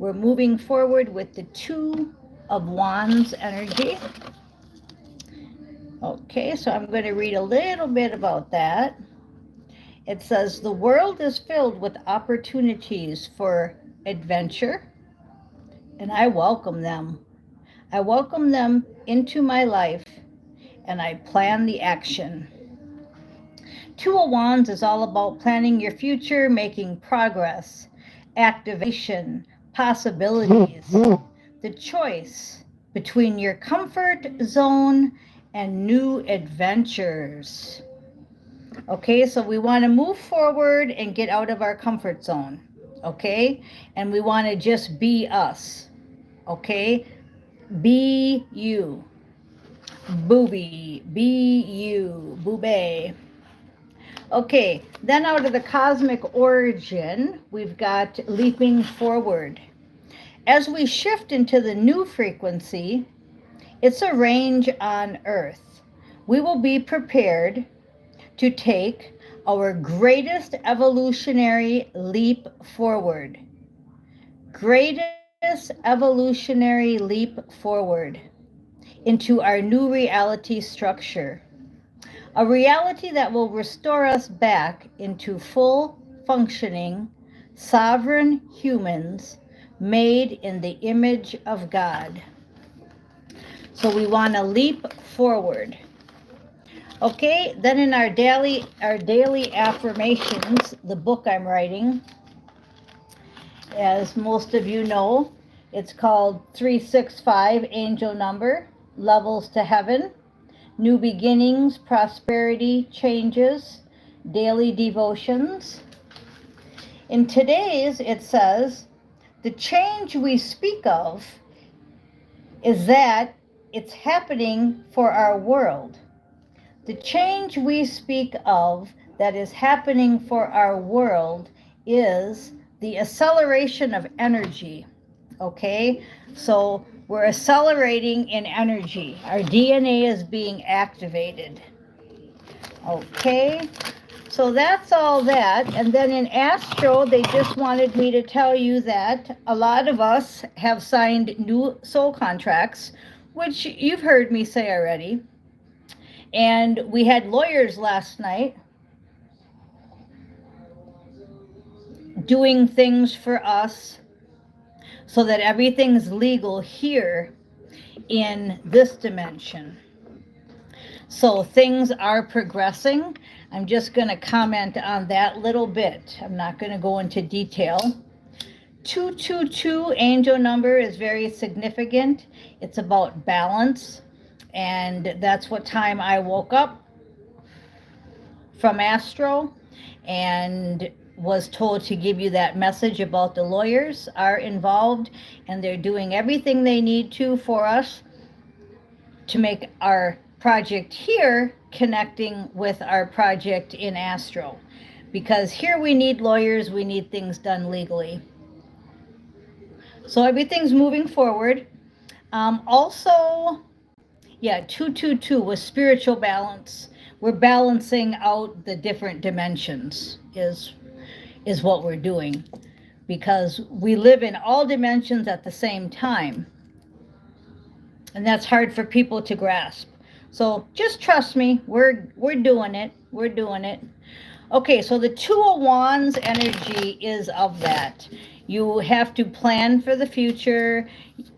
We're moving forward with the Two of Wands energy. Okay, so I'm going to read a little bit about that. It says, the world is filled with opportunities for adventure, and I welcome them. I welcome them into my life, and I plan the action. Two of Wands is all about planning your future, making progress, activation, possibilities, the choice between your comfort zone and new adventures. Okay, so we want to move forward and get out of our comfort zone. Okay, and we want to just be us. Okay, be you. Booby, be you, boobay. Okay, then out of the cosmic origin, we've got leaping forward. As we shift into the new frequency, it's a range on Earth. We will be prepared to take our greatest evolutionary leap forward. Greatest evolutionary leap forward into our new reality structure. A reality that will restore us back into full functioning, sovereign humans made in the image of God. So we want to leap forward. Okay, then in our daily affirmations, the book I'm writing, as most of you know, it's called 365 Angel Number, Levels to Heaven, New Beginnings, Prosperity, Changes, Daily Devotions. In today's, it says, the change we speak of is that it's happening for our world. The change we speak of that is happening for our world is the acceleration of energy. Okay, so we're accelerating in energy. Our DNA is being activated. Okay, so that's all that. And then in Astro, they just wanted me to tell you that a lot of us have signed new soul contracts, which you've heard me say already. And we had lawyers last night doing things for us so that everything's legal here in this dimension. So things are progressing. I'm just going to comment on that little bit. I'm not going to go into detail. 222 angel number is very significant. It's about balance. And that's what time I woke up from Astro and was told to give you that message about the lawyers are involved and they're doing everything they need to for us to make our project here connecting with our project in Astro. Because here we need lawyers, we need things done legally. So everything's moving forward. Also, 222 was spiritual balance. We're balancing out the different dimensions is what we're doing, because we live in all dimensions at the same time. And that's hard for people to grasp. So just trust me, we're doing it. We're doing it. Okay, so the Two of Wands energy is of that. You have to plan for the future.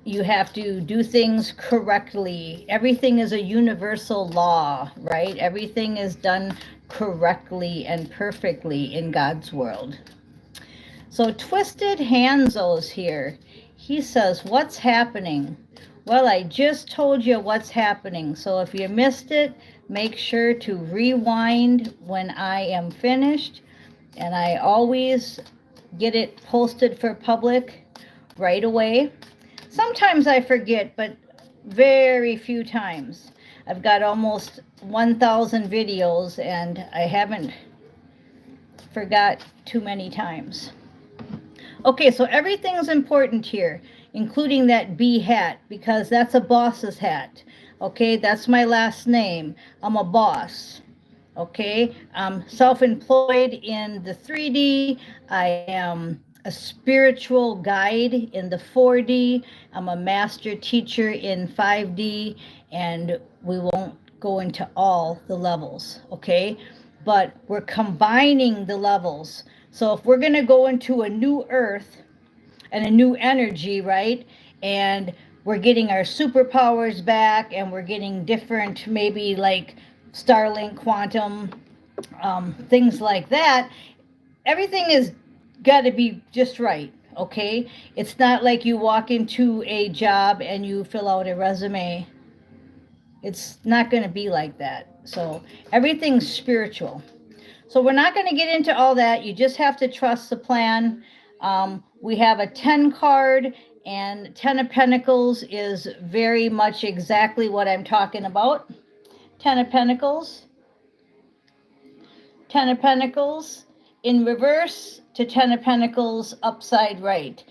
You have to do things correctly. Everything is a universal law, right? Everything is done correctly and perfectly in God's world. So Twisted Hanzo's here. He says, what's happening? Well, I just told you what's happening. So if you missed it, make sure to rewind when I am finished. And I always get it posted for public right away. Sometimes I forget, but very few times. I've got almost 1,000 videos and I haven't forgot too many times. Okay, so everything's important here, including that B hat, because that's a boss's hat. Okay, that's my last name. I'm a boss. Okay, I'm self-employed in the 3D. I am a spiritual guide in the 4D. I'm a master teacher in 5D, and we won't go into all the levels, okay? But we're combining the levels. So if we're going to go into a new earth and a new energy, right? And we're getting our superpowers back, and we're getting different, maybe like Starlink, quantum, things like that. Everything is got to be just right, okay? It's not like you walk into a job and you fill out a resume. It's not going to be like that. So everything's spiritual. So we're not going to get into all that. You just have to trust the plan. We have a 10 card, and 10 of Pentacles is very much exactly what I'm talking about. 10 of Pentacles. 10 of Pentacles in reverse to 10 of Pentacles upside right.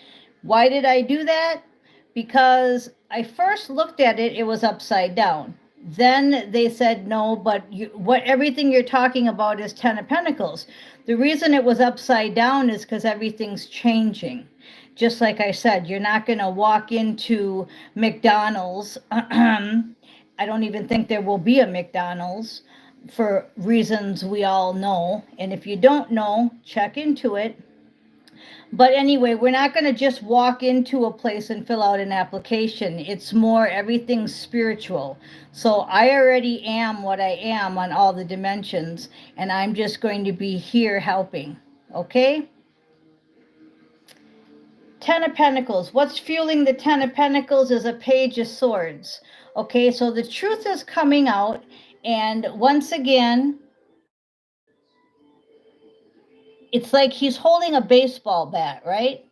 Why did I do that? Because I first looked at it, it was upside down. Then they said, no, but everything you're talking about is 10 of Pentacles. The reason it was upside down is because everything's changing. Just like I said, you're not going to walk into McDonald's. I don't even think there will be a McDonald's for reasons we all know. And if you don't know, check into it. But anyway, we're not going to just walk into a place and fill out an application. It's more everything's spiritual. So I already am what I am on all the dimensions, and I'm just going to be here helping. Okay? 10 of Pentacles. What's fueling the 10 of Pentacles is a Page of Swords. Okay, so the truth is coming out. And once again, it's like he's holding a baseball bat, right?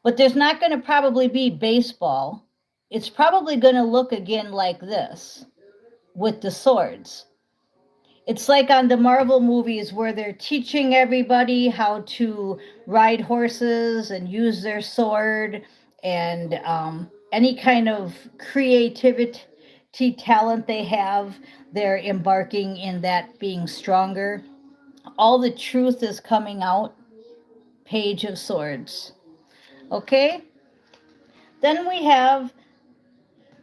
But there's not going to probably be baseball. It's probably going to look again like this with the swords. It's like on the Marvel movies where they're teaching everybody how to ride horses and use their sword, and any kind of creativity talent they have, they're embarking in that being stronger. All the truth is coming out. Page of Swords. Okay? Then we have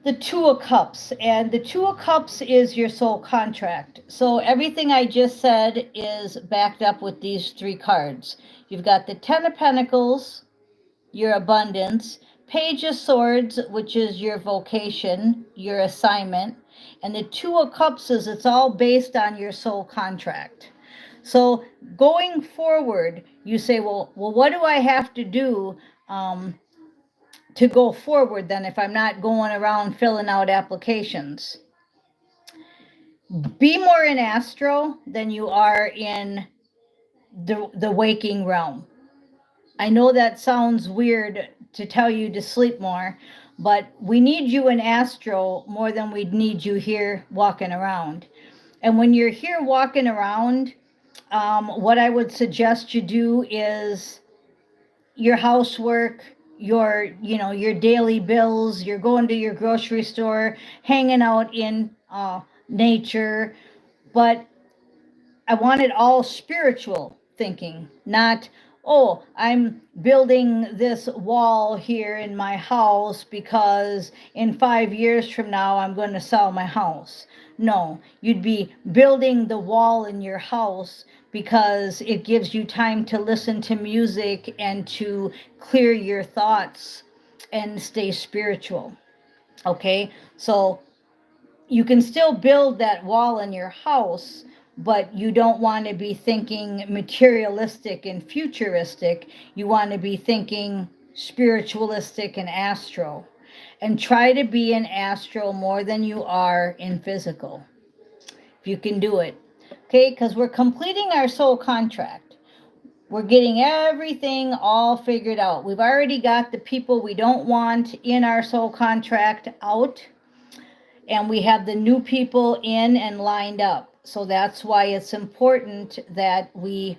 the Two of Cups, and the Two of Cups is your soul contract. So everything I just said is backed up with these three cards. You've got the Ten of Pentacles, your abundance, Page of Swords, which is your vocation, your assignment, and the Two of Cups is it's all based on your soul contract. So going forward, you say, well, what do I have to do to go forward then if I'm not going around filling out applications? Be more in astro than you are in the waking realm. I know that sounds weird to tell you to sleep more, but we need you in astro more than we need you here walking around. And when you're here walking around, what I would suggest you do is your housework, your daily bills, you're going to your grocery store, hanging out in nature. But I want it all spiritual thinking, not, oh, I'm building this wall here in my house because in 5 years from now I'm going to sell my house. No, you'd be building the wall in your house because it gives you time to listen to music and to clear your thoughts and stay spiritual. Okay, so you can still build that wall in your house, but you don't want to be thinking materialistic and futuristic. You want to be thinking spiritualistic and astro. And try to be in astro more than you are in physical, if you can do it. Okay, because we're completing our soul contract. We're getting everything all figured out. We've already got the people we don't want in our soul contract out, and we have the new people in and lined up. So that's why it's important that we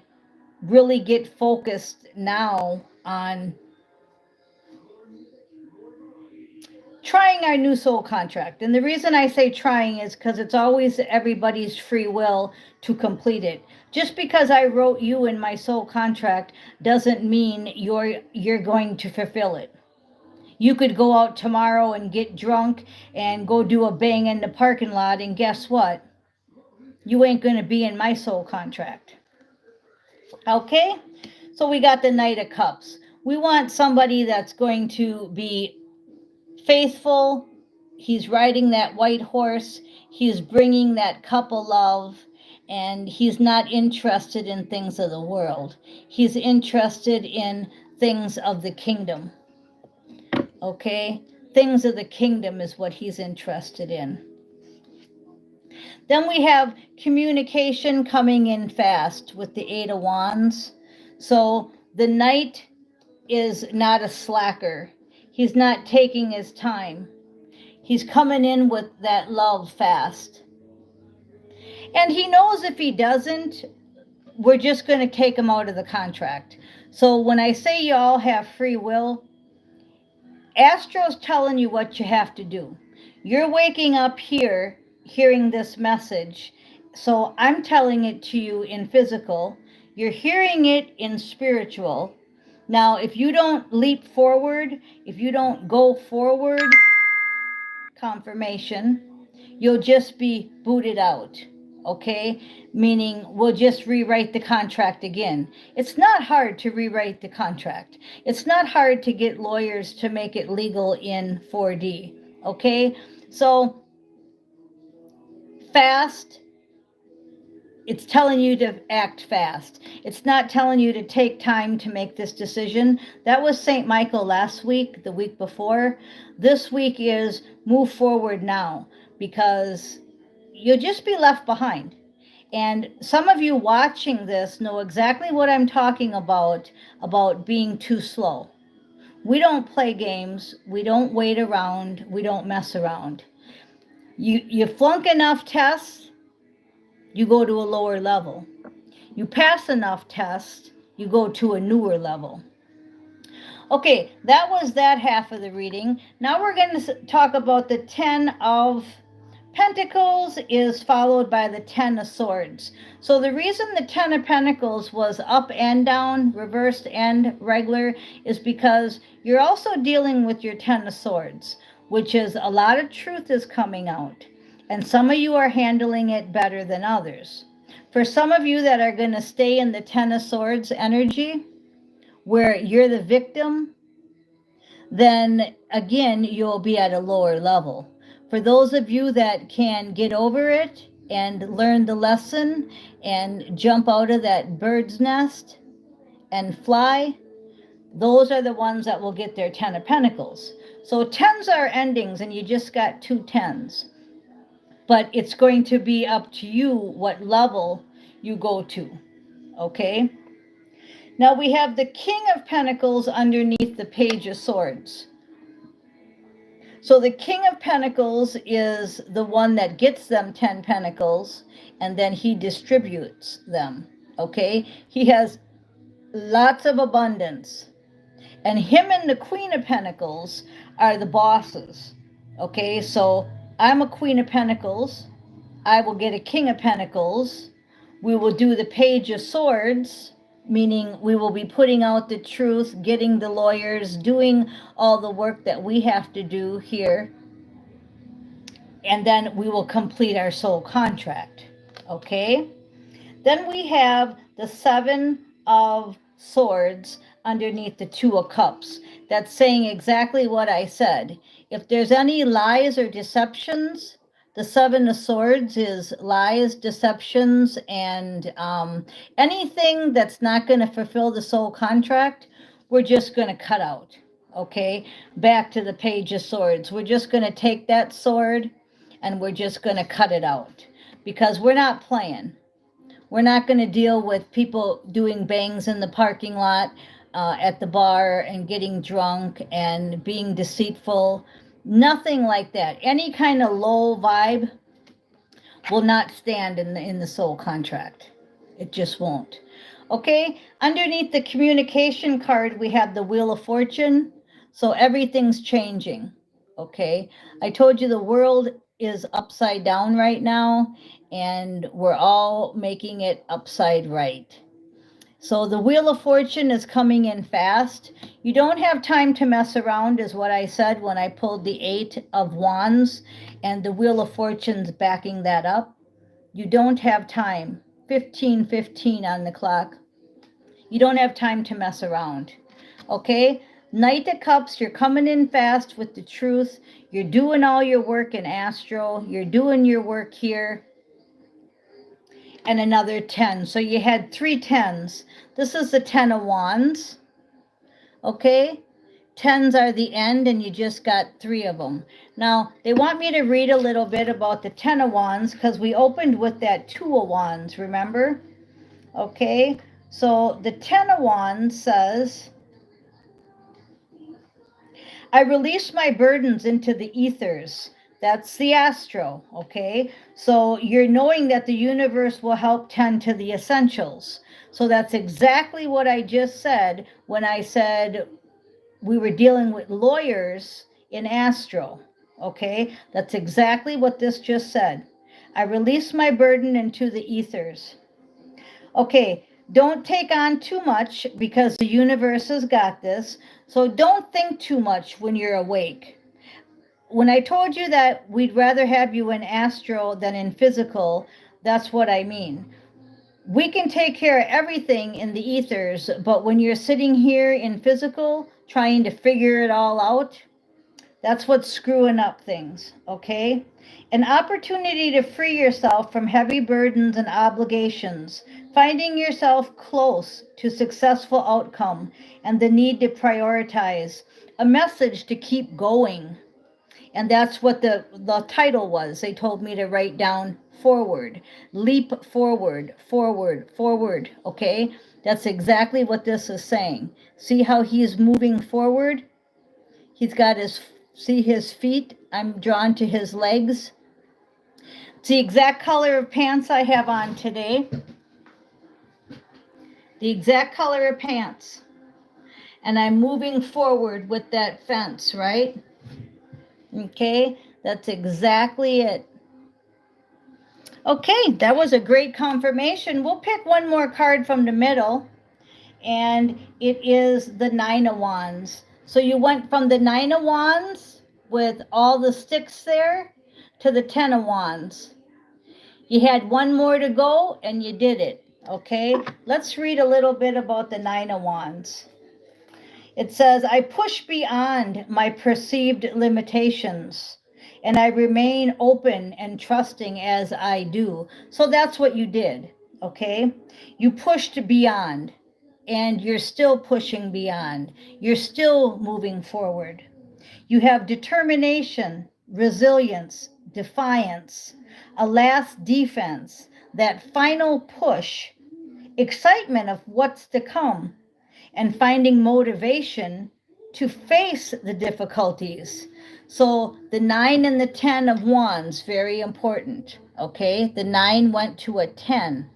really get focused now on trying our new soul contract. And the reason I say trying is because it's always everybody's free will to complete it. Just because I wrote you in my soul contract doesn't mean you're going to fulfill it. You could go out tomorrow and get drunk and go do a bang in the parking lot, and guess what? You ain't going to be in my soul contract. Okay? So we got the Knight of Cups. We want somebody that's going to be faithful. He's riding that white horse. He's bringing that cup of love, and he's not interested in things of the world. He's interested in things of the kingdom. Okay? Things of the kingdom is what he's interested in. Then we have communication coming in fast with the Eight of Wands. So the Knight is not a slacker. He's not taking his time. He's coming in with that love fast. And he knows if he doesn't, we're just going to take him out of the contract. So when I say you all have free will, Astro's telling you what you have to do. You're waking up here, hearing this message. So I'm telling it to you in physical. You're hearing it in spiritual. Now, if you don't leap forward, if you don't go forward, confirmation, you'll just be booted out. Okay? Meaning we'll just rewrite the contract again. It's not hard to rewrite the contract. It's not hard to get lawyers to make it legal in 4D. Okay? So fast, it's telling you to act fast. It's not telling you to take time to make this decision. That was St. Michael last week, the week before. This week is move forward now, because you'll just be left behind. And some of you watching this know exactly what I'm talking about being too slow. We don't play games. We don't wait around. We don't mess around. You flunk enough tests, you go to a lower level. You pass enough tests, you go to a newer level. Okay, that was that half of the reading. Now we're going to talk about the 10 of Pentacles is followed by the 10 of Swords. So the reason the 10 of Pentacles was up and down, reversed and regular, is because you're also dealing with your 10 of Swords, which is a lot of truth is coming out. And some of you are handling it better than others. For some of you that are going to stay in the 10 of Swords energy, where you're the victim, then again, you'll be at a lower level. For those of you that can get over it and learn the lesson and jump out of that bird's nest and fly, those are the ones that will get their 10 of Pentacles. So 10s are endings, and you just got 2 10s. But it's going to be up to you what level you go to, okay? Now we have the King of Pentacles underneath the Page of Swords. So the King of Pentacles is the one that gets them 10 pentacles, and then he distributes them, okay? He has lots of abundance. And him and the Queen of Pentacles are the bosses, okay? So I'm a Queen of Pentacles. I will get a King of Pentacles. We will do the Page of Swords, meaning we will be putting out the truth, getting the lawyers, doing all the work that we have to do here. And then we will complete our soul contract, okay? Then we have the 7 of Swords underneath the 2 of Cups. That's saying exactly what I said. If there's any lies or deceptions, the 7 of Swords is lies, deceptions, and anything that's not going to fulfill the soul contract, we're just going to cut out, okay? Back to the Page of Swords. We're just going to take that sword and we're just going to cut it out, because we're not playing. We're not going to deal with people doing bangs in the parking lot, at the bar, and getting drunk and being deceitful. Nothing like that. Any kind of low vibe will not stand in the soul contract. It just won't. Okay, underneath the communication card, we have the Wheel of Fortune. So everything's changing. Okay, I told you the world is upside down right now, and we're all making it upside right. So the Wheel of Fortune is coming in fast. You don't have time to mess around, is what I said when I pulled the Eight of Wands, and the Wheel of Fortune's backing that up. You don't have time. 15:15 on the clock. You don't have time to mess around. Okay? Knight of Cups, you're coming in fast with the truth. You're doing all your work in Astro. You're doing your work here. And another 10. So you had 3 10s. This is the 10 of Wands. Okay? 10s are the end, and you just got 3 of them. Now, they want me to read a little bit about the 10 of Wands because we opened with that 2 of Wands, remember? Okay? So the 10 of Wands says, I release my burdens into the ethers. That's the astro, okay? So you're knowing that the universe will help tend to the essentials. So that's exactly what I just said when I said we were dealing with lawyers in astro, okay? That's exactly what this just said. I release my burden into the ethers. Okay, don't take on too much because the universe has got this. So don't think too much when you're awake. When I told you that we'd rather have you in astral than in physical, that's what I mean. We can take care of everything in the ethers, but when you're sitting here in physical trying to figure it all out, that's what's screwing up things, okay? An opportunity to free yourself from heavy burdens and obligations, finding yourself close to successful outcome and the need to prioritize, a message to keep going. And that's what the title was. They told me to write down forward, leap forward, forward, forward, okay? That's exactly what this is saying. See how he's moving forward? He's got see his feet? I'm drawn to his legs. It's the exact color of pants I have on today. The exact color of pants. And I'm moving forward with that fence, right? Okay, that's exactly it. Okay, that was a great confirmation. We'll pick one more card from the middle, and it is the Nine of Wands. So you went from the Nine of Wands with all the sticks there to the 10 of Wands. You had one more to go, and you did it. Okay, let's read a little bit about the Nine of Wands. It says, I push beyond my perceived limitations, and I remain open and trusting as I do. So that's what you did, okay? You pushed beyond, and you're still pushing beyond. You're still moving forward. You have determination, resilience, defiance, a last defense, that final push, excitement of what's to come, and finding motivation to face the difficulties. So the 9 and the 10 of Wands, very important, okay? The 9 went to a 10.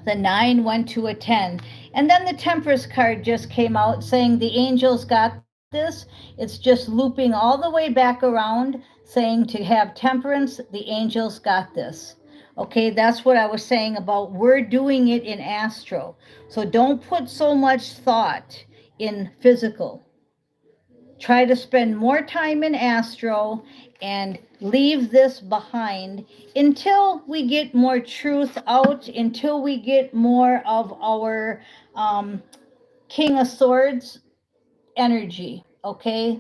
The 9 went to a 10. And then the Temperance card just came out saying the angels got this. It's just looping all the way back around saying to have temperance, the angels got this. Okay, that's what I was saying about we're doing it in astro. So don't put so much thought in physical. Try to spend more time in astro and leave this behind until we get more truth out, until we get more of our King of Swords energy, okay?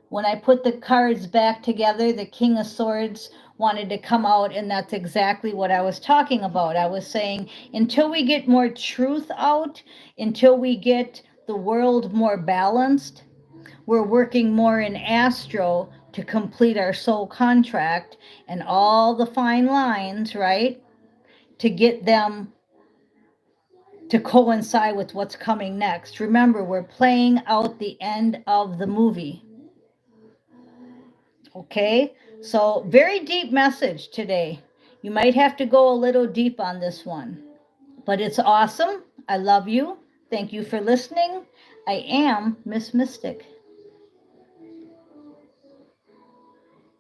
When I put the cards back together, the King of Swords wanted to come out, and that's exactly what I was talking about. I was saying until we get more truth out, until we get the world more balanced, we're working more in astro to complete our soul contract and all the fine lines, right? To get them to coincide with what's coming next. Remember, we're playing out the end of the movie. Okay, so very deep message today. You might have to go a little deep on this one, but it's awesome. I love you. Thank you for listening. I am Miss Mystic.